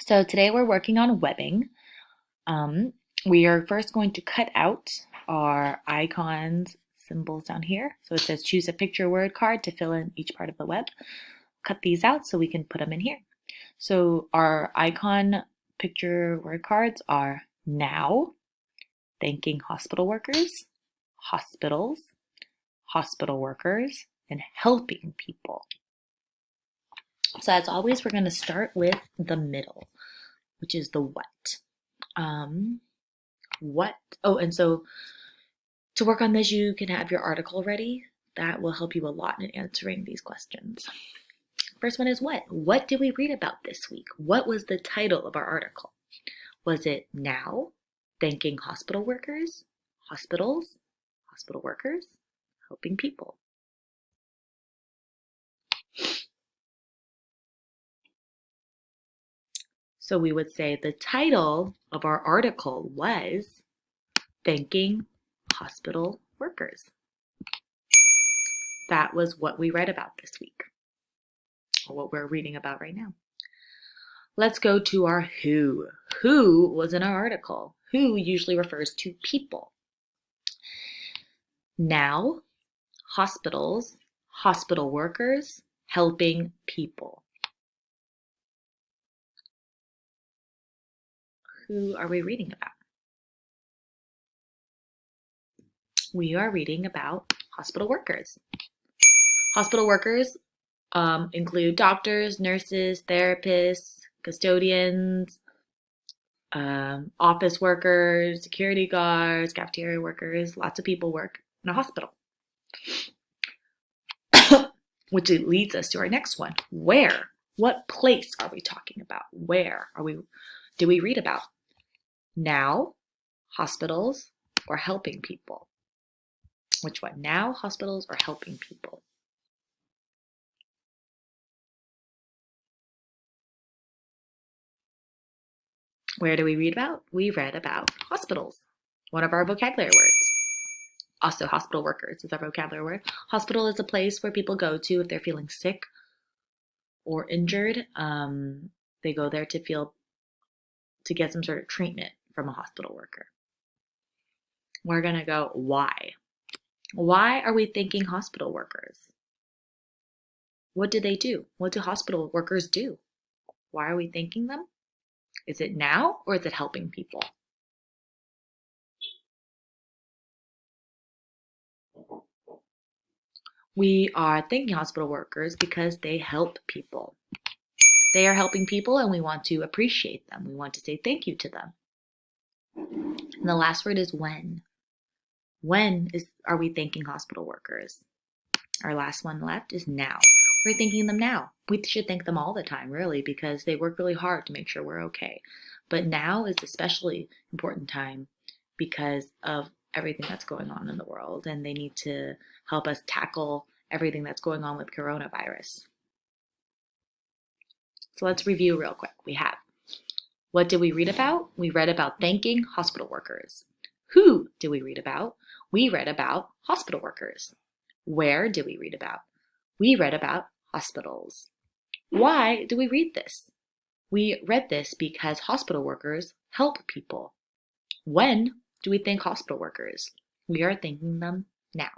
So today we're working on webbing. Um, we are first going to cut out our icons, symbols down here. So it says choose a picture word card to fill in each part of the web. Cut these out so we can put them in here. So our icon picture word cards are now, thanking hospital workers, hospitals, hospital workers, and helping people. So as always, we're going to start with the middle, which is the what. And so to work on this, you can have your article ready. That will help you a lot in answering these questions. First one is what? What did we read about this week? What was the title of our article? Was it now, thanking hospital workers, hospitals, hospital workers, helping people? So we would say the title of our article was Thanking Hospital Workers. That was what we read about this week, or what we're reading about right now. Let's go to our who. Who was in our article? Who usually refers to people. Now, hospitals, hospital workers, helping people. Who are we reading about? We are reading about hospital workers. Hospital workers include doctors, nurses, therapists, custodians, office workers, security guards, cafeteria workers. Lots of people work in a hospital. Which leads us to our next one. Where? What place are we talking about? Where do we read about? Now, hospitals, or helping people? Which one? Now, hospitals, or helping people? Where do we read about? We read about hospitals, one of our vocabulary words. Also, hospital workers is our vocabulary word. Hospital is a place where people go to if they're feeling sick or injured. They go there to get some sort of treatment from a hospital worker. We're going to go why. Why are we thanking hospital workers? What do they do? What do hospital workers do? Why are we thanking them? Is it now or is it helping people? We are thanking hospital workers because they help people. They are helping people and we want to appreciate them. We want to say thank you to them. And the last word is when. When are we thanking hospital workers? Our last one left is now. We're thanking them now. We should thank them all the time, really, because they work really hard to make sure we're okay. But now is especially important time because of everything that's going on in the world, and they need to help us tackle everything that's going on with coronavirus. So let's review real quick. We have, what did we read about? We read about thanking hospital workers. Who did we read about? We read about hospital workers. Where did we read about? We read about hospitals. Why do we read this? We read this because hospital workers help people. When do we thank hospital workers? We are thanking them now.